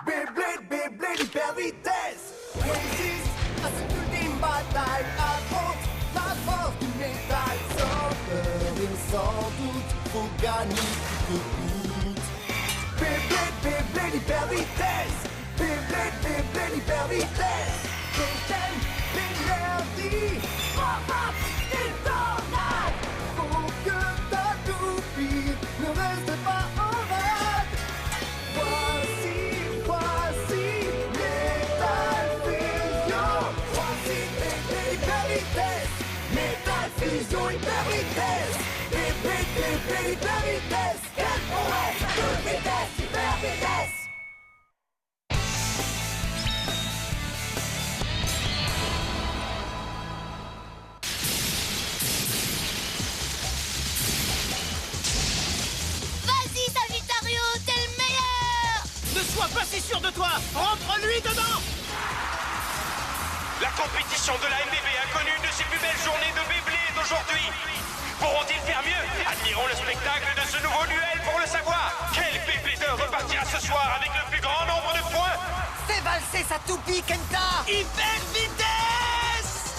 Beyblade, Beyblade, hyper vitesse. Résiste à cette ultime bataille. Affronte la force du métal. Sans peur et sans doute, faut gagner coûte que coûte. Beyblade, Beyblade, hyper vitesse. Beyblade, Beyblade, hyper vitesse. Beyblade, l'énergie. Pop-up, et tornade. Faut que ta toupie ne reste pas en rade. Voici Metal Fusion. Voici Beyblade, hyper vitesse. Metal Fusion, hyper vitesse. Beyblade, Beyblade, hyper vitesse. Quelle prouesse, toute vitesse, hyper vitesse. Vas-y, Sagittario, t'es le meilleur! Ne sois pas si sûr de toi! Rentre-lui dedans! La compétition de la MBB a connu une de ses plus belles journées de Beyblade aujourd'hui. Pourront-ils faire mieux? Admirons le spectacle de ce nouveau duel pour le savoir. Quel Beyblader repartira ce soir avec le plus grand nombre de points? Fais valser sa toupie, Kenta. Hyper vitesse!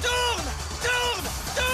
Tourne! Tourne! Tourne!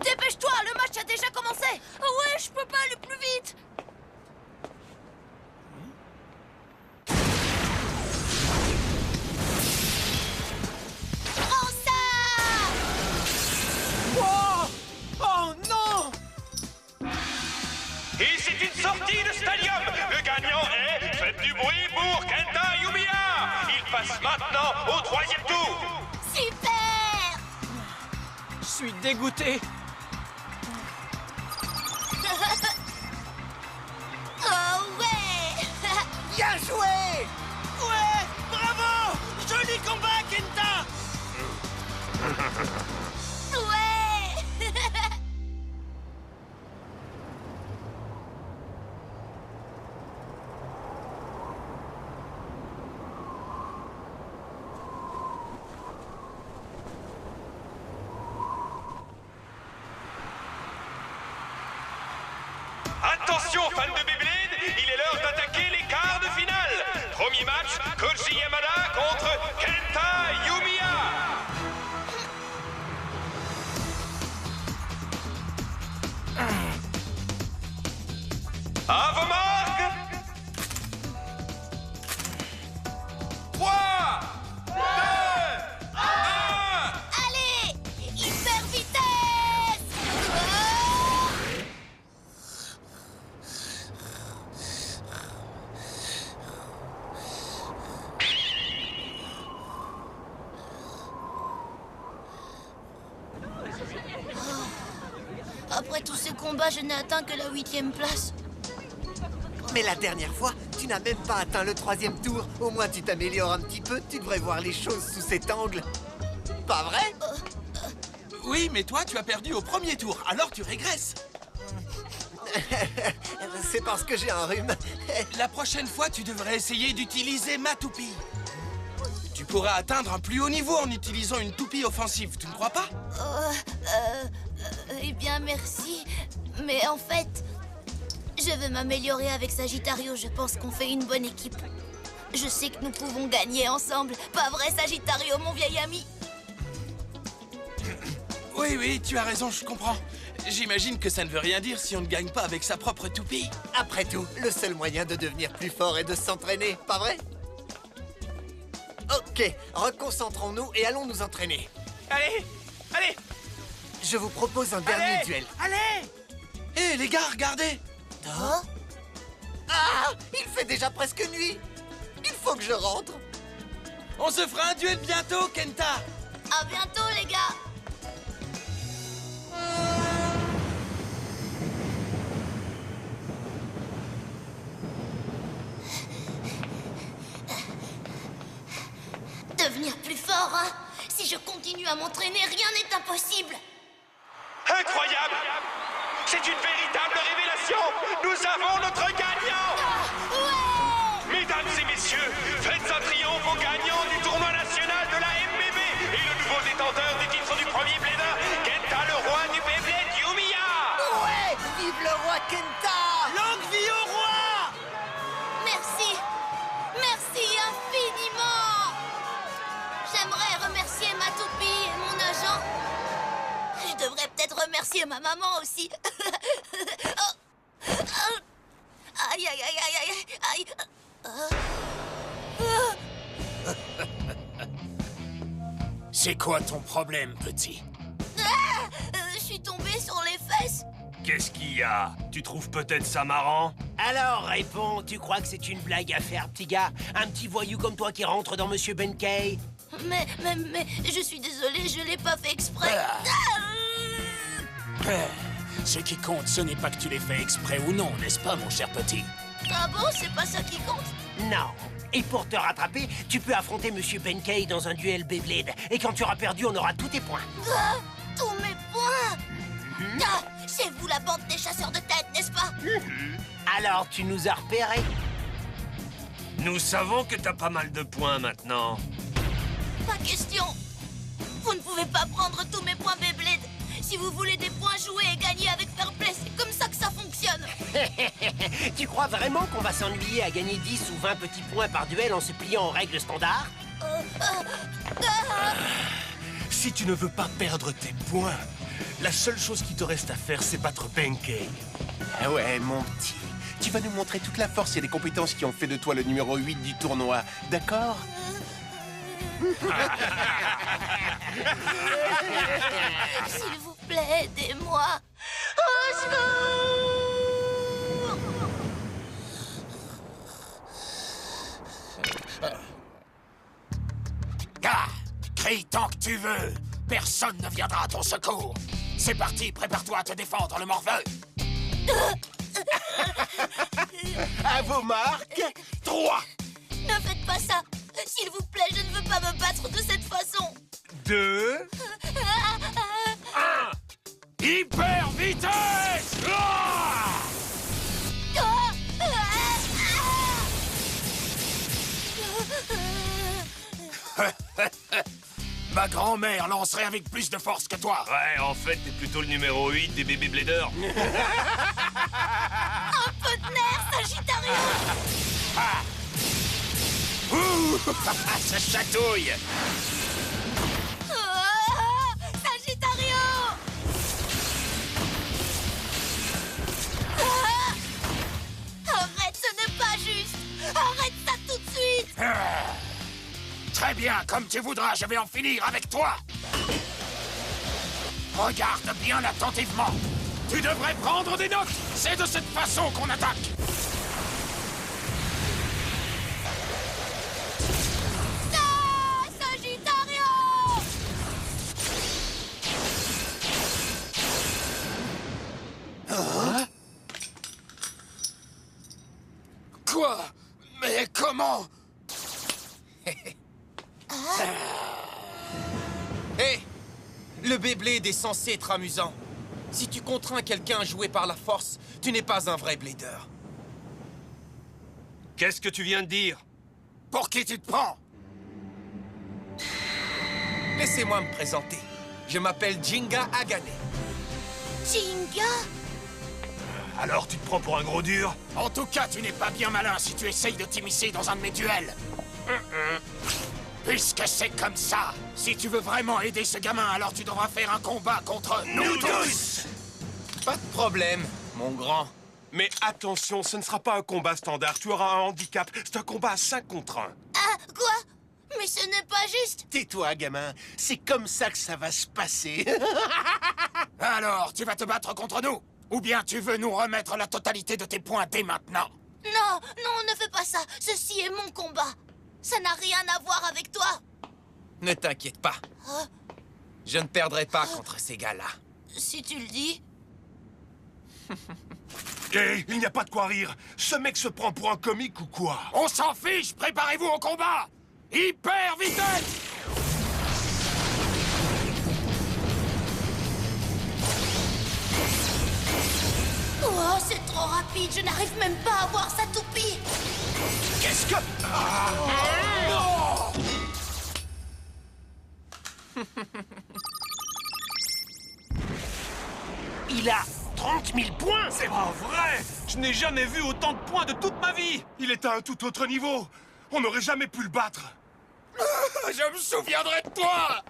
Dépêche-toi, le match a déjà commencé! Ouais, je peux pas aller plus vite! Prends ça! Oh! Oh non! Et c'est une sortie de stadium. Le gagnant est... Faites du bruit pour Kenta Yumiya. Il passe maintenant au 3e tour. Super! Je suis dégoûté. Oh ouais! Bien joué. Ouais! Bravo! Joli combat, Kenta! Ouais! Attention, fans de Beyblade, il est l'heure d'attaquer les quarts de finale. Premier match, Koji Yamada contre Kenta Yumiya. À vos marques. 3, 2, 1. Allez! Hyper vitesse! Oh! Après tous ces combats, je n'ai atteint que la 8e place. Mais la dernière fois, tu n'as même pas atteint le 3e tour. Au moins, tu t'améliores un petit peu. Tu devrais voir les choses sous cet angle. Pas vrai? Oui, mais toi, tu as perdu au premier tour, alors tu régresses. C'est parce que j'ai un rhume. La prochaine fois, tu devrais essayer d'utiliser ma toupie. Tu pourras atteindre un plus haut niveau en utilisant une toupie offensive, tu ne crois pas? Eh bien, merci. Mais en fait, je veux m'améliorer avec Sagittario. Je pense qu'on fait une bonne équipe. Je sais que nous pouvons gagner ensemble. Pas vrai, Sagittario, mon vieil ami? Oui, tu as raison, je comprends. J'imagine que ça ne veut rien dire si on ne gagne pas avec sa propre toupie. Après tout, le seul moyen de devenir plus fort est de s'entraîner, pas vrai? Ok, reconcentrons-nous et allons nous entraîner. Allez! Allez! Je vous propose un dernier Allez! duel. Allez! Hé, les gars, regardez! Ah, il fait déjà presque nuit. Il faut que je rentre. On se fera un duel bientôt, Kenta! À bientôt, les gars! fort, hein? Si je continue à m'entraîner, rien n'est impossible. Incroyable! C'est une véritable révélation! Nous avons notre gagnant! Ouais! Mesdames et messieurs, faites un triomphe au gagnant du tournoi national de la MBB et le nouveau détenteur du titre du premier Blader, Kenta, le roi du Beyblade, Yumiya! Ouais! Vive le roi Kenta! Longue vie au roi! Merci. Merci infiniment. J'aimerais remercier Matoupie et mon agent. Je devrais peut-être remercier ma maman aussi. Oh. Aïe, aïe, aïe, aïe, aïe, aïe. C'est quoi ton problème, petit? Je suis tombée sur les fesses. Qu'est-ce qu'il y a? Tu trouves peut-être ça marrant? Alors, réponds, tu crois que c'est une blague à faire, petit gars? Un petit voyou comme toi qui rentre dans Monsieur Benkei? Mais, je suis désolée, je l'ai pas fait exprès. Ce qui compte, ce n'est pas que tu l'aies fait exprès ou non, n'est-ce pas, mon cher petit? Ah bon, c'est pas ça qui compte? Non. Et pour te rattraper, tu peux affronter Monsieur Benkei dans un duel Beyblade. Et quand tu auras perdu, on aura tous tes points. Ah, tous mes points. Ah, c'est vous la bande des chasseurs de tête, n'est-ce pas? Alors, tu nous as repérés? Nous savons que t'as pas mal de points maintenant. Pas question. Vous ne pouvez pas prendre tous mes points Beyblade. Si vous voulez des points joués et gagner avec fair play, c'est comme ça que ça fonctionne. Tu crois vraiment qu'on va s'ennuyer à gagner 10 ou 20 petits points par duel en se pliant aux règles standards? Si tu ne veux pas perdre tes points, la seule chose qui te reste à faire, c'est battre Benkei. Ah ouais, mon petit. Tu vas nous montrer toute la force et les compétences qui ont fait de toi le numéro 8 du tournoi, d'accord? S'il vous plaît, aidez-moi. Au secours! Ah! Crie tant que tu veux. Personne ne viendra à ton secours. C'est parti, prépare-toi à te défendre, le morveux. À vos marques, 3. Ne faites pas ça. S'il vous plaît, je ne veux pas me battre de cette façon. 2... Hyper vitesse! Ah! Ma grand-mère lancerait avec plus de force que toi. Ouais, en fait, t'es plutôt le numéro 8 des bébés bladers. Un peu de nerfs, Sagittario! Ouh! Ça chatouille! Sagittario! Arrête, ce n'est pas juste! Arrête ça tout de suite! Très bien, comme tu voudras, je vais en finir avec toi. Regarde bien attentivement. Tu devrais prendre des notes. C'est de cette façon qu'on attaque. Ah, Sagittario! Quoi? Mais comment? Hé! Le Beyblade est censé être amusant. Si tu contrains quelqu'un à jouer par la force, tu n'es pas un vrai blader. Qu'est-ce que tu viens de dire? Pour qui tu te prends? Laissez-moi me présenter. Je m'appelle Jinga Agane. Jinga? Alors tu te prends pour un gros dur? En tout cas, tu n'es pas bien malin si tu essayes de t'immiscer dans un de mes duels. Puisque c'est comme ça, si tu veux vraiment aider ce gamin, alors tu devras faire un combat contre nous tous. Pas de problème, mon grand. Mais attention, ce ne sera pas un combat standard, tu auras un handicap. C'est un combat à 5 contre 1. Ah, quoi? Mais ce n'est pas juste! Tais-toi, gamin. C'est comme ça que ça va se passer. Alors, tu vas te battre contre nous? Ou bien tu veux nous remettre la totalité de tes points dès maintenant? Non, non, ne fais pas ça. Ceci est mon combat. Ça n'a rien à voir avec toi. Ne t'inquiète pas. Hein? Je ne perdrai pas contre ces gars-là. Si tu le dis. Hé, il n'y a pas de quoi rire. Ce mec se prend pour un comique ou quoi? On s'en fiche, préparez-vous au combat! Hyper vitesse! Oh, c'est trop rapide, je n'arrive même pas à voir sa toupie. Qu'est-ce que... Ah, non! Il a 30 000 points. C'est pas vrai! Je n'ai jamais vu autant de points de toute ma vie! Il est à un tout autre niveau! On n'aurait jamais pu le battre! Je me souviendrai de toi!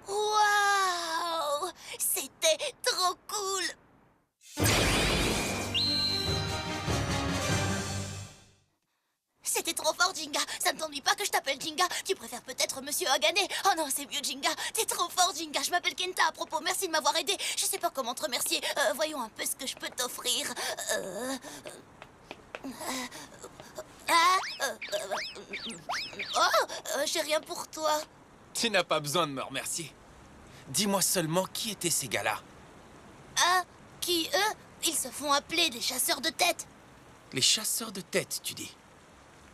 Waouh! C'était trop cool! C'était trop fort, Jinga. Ça ne t'ennuie pas que je t'appelle Jinga? Tu préfères peut-être Monsieur Hagane? Oh non, c'est mieux, Jinga. T'es trop fort, Jinga. Je m'appelle Kenta. À propos, merci de m'avoir aidé. Je sais pas comment te remercier. Voyons un peu ce que je peux t'offrir. J'ai rien pour toi. Tu n'as pas besoin de me remercier. Dis-moi seulement qui étaient ces gars-là. Ah, qui, eux? Ils se font appeler des chasseurs de tête. Les chasseurs de tête, tu dis?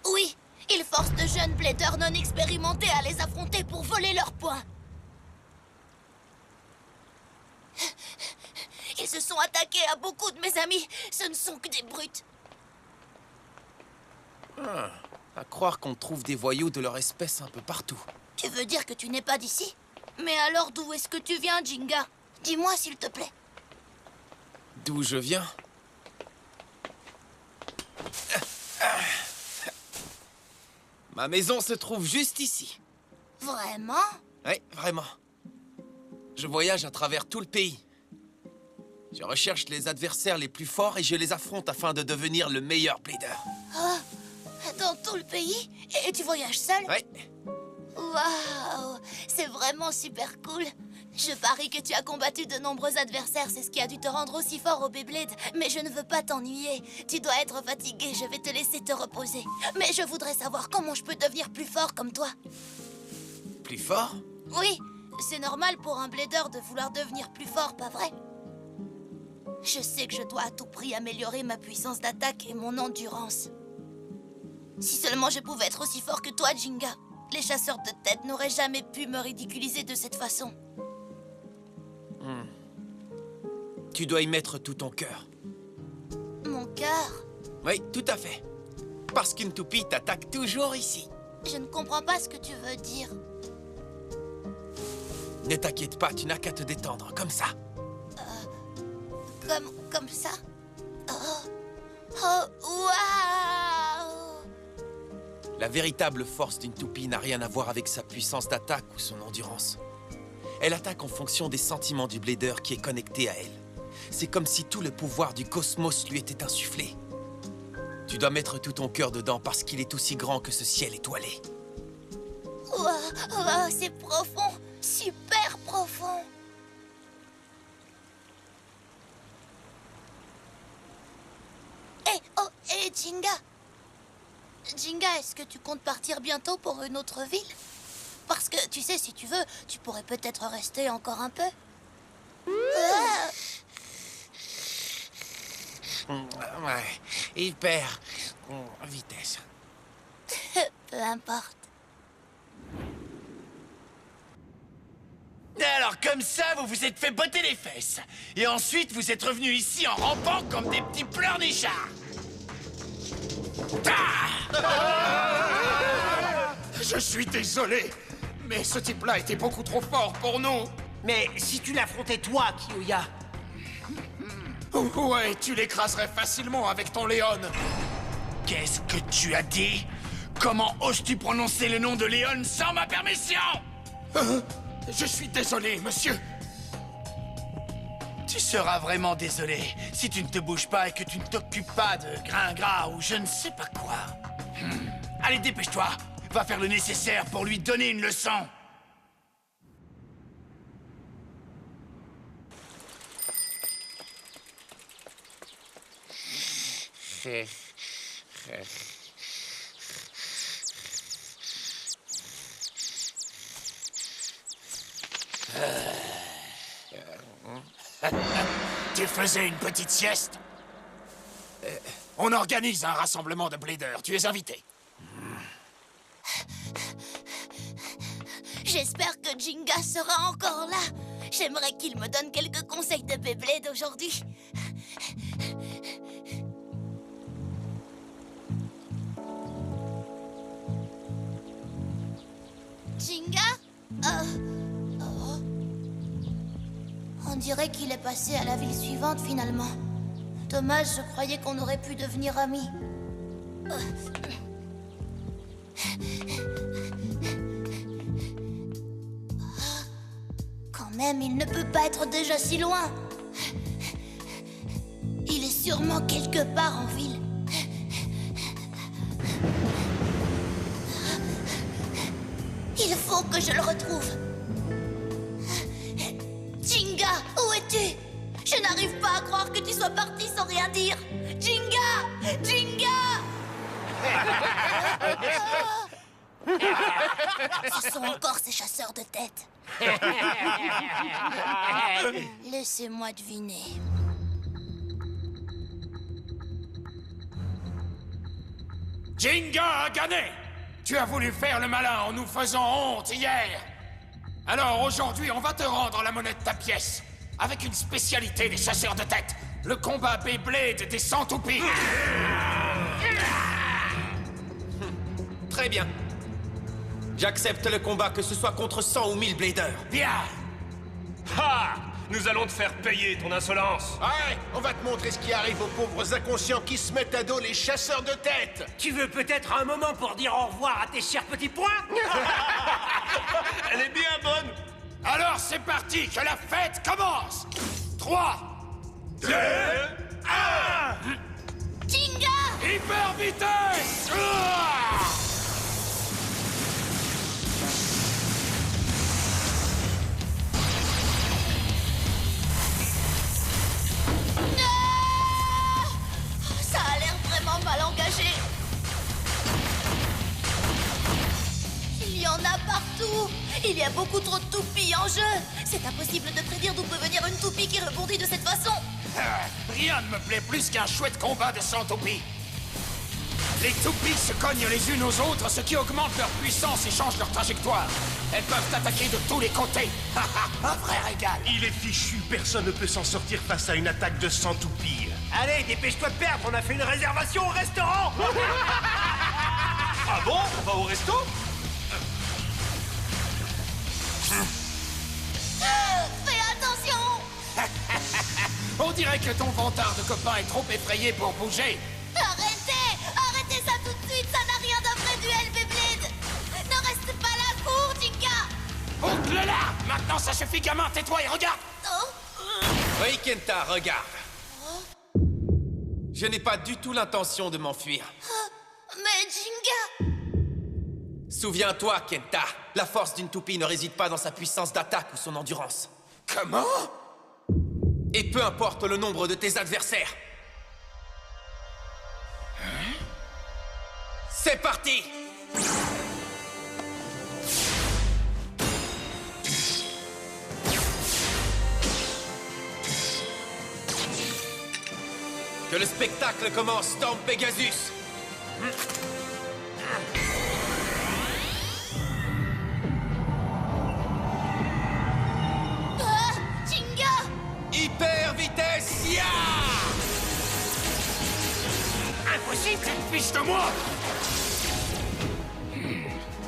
Oui, ils forcent de jeunes bladers non expérimentés à les affronter pour voler leurs points. Ils se sont attaqués à beaucoup de mes amis. Ce ne sont que des brutes. À croire qu'on trouve des voyous de leur espèce un peu partout. Tu veux dire que tu n'es pas d'ici? Mais alors d'où est-ce que tu viens, Jinga? Dis-moi, s'il te plaît. D'où je viens? Ma maison se trouve juste ici. Vraiment? Oui, vraiment. Je voyage à travers tout le pays. Je recherche les adversaires les plus forts et je les affronte afin de devenir le meilleur blader. Oh, dans tout le pays? Et tu voyages seul? Oui. Waouh! C'est vraiment super cool. Je parie que tu as combattu de nombreux adversaires, c'est ce qui a dû te rendre aussi fort au Beyblade. Mais je ne veux pas t'ennuyer. Tu dois être fatigué, je vais te laisser te reposer. Mais je voudrais savoir comment je peux devenir plus fort comme toi. Plus fort? Oui, c'est normal pour un blader de vouloir devenir plus fort, pas vrai? Je sais que je dois à tout prix améliorer ma puissance d'attaque et mon endurance. Si seulement je pouvais être aussi fort que toi, Jinga. Les chasseurs de tête n'auraient jamais pu me ridiculiser de cette façon. Tu dois y mettre tout ton cœur. Mon cœur? Oui, tout à fait. Parce qu'une toupie t'attaque toujours ici. Je ne comprends pas ce que tu veux dire. Ne t'inquiète pas, tu n'as qu'à te détendre, comme ça. Comme ça? Oh, waouh! La véritable force d'une toupie n'a rien à voir avec sa puissance d'attaque ou son endurance. Elle attaque en fonction des sentiments du blader qui est connecté à elle. C'est comme si tout le pouvoir du cosmos lui était insufflé. Tu dois mettre tout ton cœur dedans parce qu'il est aussi grand que ce ciel étoilé. Waouh, c'est profond, super profond. Hé, Jinga. Jinga, est-ce que tu comptes partir bientôt pour une autre ville? Parce que, tu sais, si tu veux, tu pourrais peut-être rester encore un peu. Ouais, hyper vitesse. Peu importe. Alors comme ça, vous vous êtes fait botter les fesses. Et ensuite, vous êtes revenus ici en rampant comme des petits pleurnichards. Je suis désolé, mais ce type-là était beaucoup trop fort pour nous. Mais si tu l'affrontais toi, Kiyoya. Ouais, tu l'écraserais facilement avec ton Léon. Qu'est-ce que tu as dit? Comment oses-tu prononcer le nom de Léon sans ma permission? Je suis désolé, monsieur. Tu seras vraiment désolé si tu ne te bouges pas et que tu ne t'occupes pas de Gringras ou je ne sais pas quoi. Allez, dépêche-toi. Va faire le nécessaire pour lui donner une leçon. Tu faisais une petite sieste? On organise un rassemblement de bladers. Tu es invité. J'espère que Jinga sera encore là. J'aimerais qu'il me donne quelques conseils de Beyblade aujourd'hui. Jinga? Oh. On dirait qu'il est passé à la ville suivante finalement. Dommage, je croyais qu'on aurait pu devenir amis. Quand même, il ne peut pas être déjà si loin. Il est sûrement quelque part en ville. Il faut que je le retrouve. Jinga, où es-tu? Je n'arrive pas à croire que tu sois parti sans rien dire. Jinga! Jinga! Ce sont encore ces chasseurs de tête. Laissez-moi deviner. Jinga a gagné! Tu as voulu faire le malin en nous faisant honte hier. Alors aujourd'hui, on va te rendre la monnaie de ta pièce. Avec une spécialité des chasseurs de tête. Le combat Beyblade des 100 toupies. Très bien. J'accepte le combat, que ce soit contre 100 ou 1000 bladers. Bien. Ha! Nous allons te faire payer ton insolence. Ouais, on va te montrer ce qui arrive aux pauvres inconscients qui se mettent à dos les chasseurs de tête. Tu veux peut-être un moment pour dire au revoir à tes chers petits poings? Elle est bien bonne. Alors c'est parti, que la fête commence. 3, 2, 1. Jinga! Hyper vitesse. Ça a l'air vraiment mal engagé. Il y en a partout. Il y a beaucoup trop de toupies en jeu. C'est impossible de prédire d'où peut venir une toupie qui rebondit de cette façon. Rien ne me plaît plus qu'un chouette combat de 100 toupies. Les toupies se cognent les unes aux autres, ce qui augmente leur puissance et change leur trajectoire. Elles peuvent attaquer de tous les côtés. Un vrai régal. Il est fichu, personne ne peut s'en sortir face à une attaque de 100 toupies. Allez, dépêche-toi de perdre, on a fait une réservation au restaurant. Ah bon? On va au resto? Fais attention! On dirait que ton vantard de copain est trop effrayé pour bouger. Arrêtez! Arrêtez ça tout de suite! Ça n'a rien d'un vrai duel Beyblade! Ne reste pas là, cours, Jinga! Boucle là! Maintenant ça suffit, gamin, tais-toi et regarde! Oh! Oui, Kenta, regarde. Je n'ai pas du tout l'intention de m'enfuir. Mais Jinga! Souviens-toi, Kenta, la force d'une toupie ne réside pas dans sa puissance d'attaque ou son endurance. Comment? Et peu importe le nombre de tes adversaires. C'est parti! Que le spectacle commence, Storm Pegasus! Ah! Jinga! Hyper vitesse, ya! Impossible, cette fiche de moi!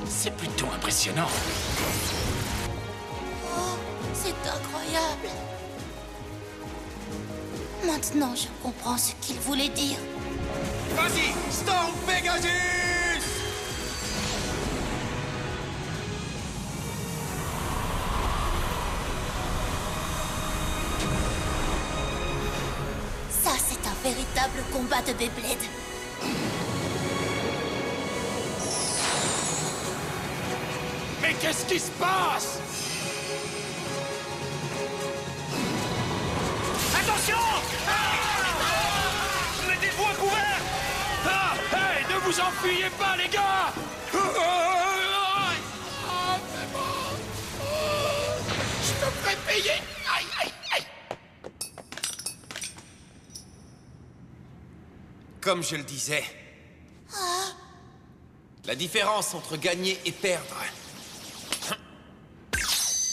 C'est plutôt impressionnant. Oh, c'est incroyable. Maintenant, je comprends ce qu'il voulait dire. Vas-y, Storm Pegasus! Ça, c'est un véritable combat de Beyblade. Mais qu'est-ce qui se passe? Attention! Mettez-vous à couvert! Ah! Hey, ne vous enfuyez pas, les gars! Je devrais payer! Aïe, aïe, aïe! Comme je le disais, la différence entre gagner et perdre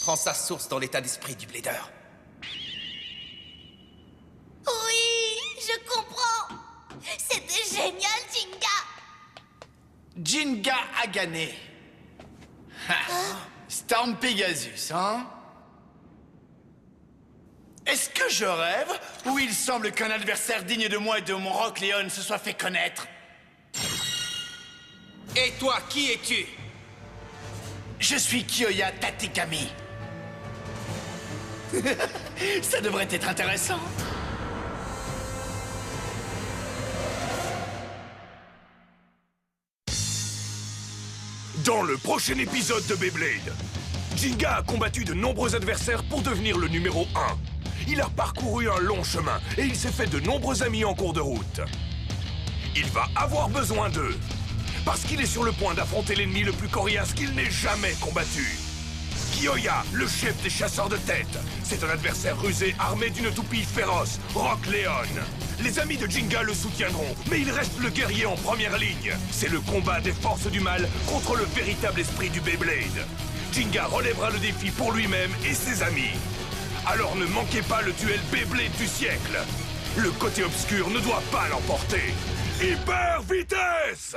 prend sa source dans l'état d'esprit du Blader. Oui, je comprends. C'était génial, Jinga. Jinga a gagné. Storm Pegasus, hein? Est-ce que je rêve? Ou il semble qu'un adversaire digne de moi et de mon Rock Leon se soit fait connaître? Et toi, qui es-tu? Je suis Kiyoya Tatekami. Ça devrait être intéressant. Dans le prochain épisode de Beyblade, Jinga a combattu de nombreux adversaires pour devenir le numéro 1. Il a parcouru un long chemin et il s'est fait de nombreux amis en cours de route. Il va avoir besoin d'eux, parce qu'il est sur le point d'affronter l'ennemi le plus coriace qu'il n'ait jamais combattu. Kiyoya, le chef des chasseurs de tête. C'est un adversaire rusé armé d'une toupie féroce, Rock Leon. Les amis de Jinga le soutiendront, mais il reste le guerrier en première ligne. C'est le combat des forces du mal contre le véritable esprit du Beyblade. Jinga relèvera le défi pour lui-même et ses amis. Alors ne manquez pas le duel Beyblade du siècle. Le côté obscur ne doit pas l'emporter. Hyper vitesse!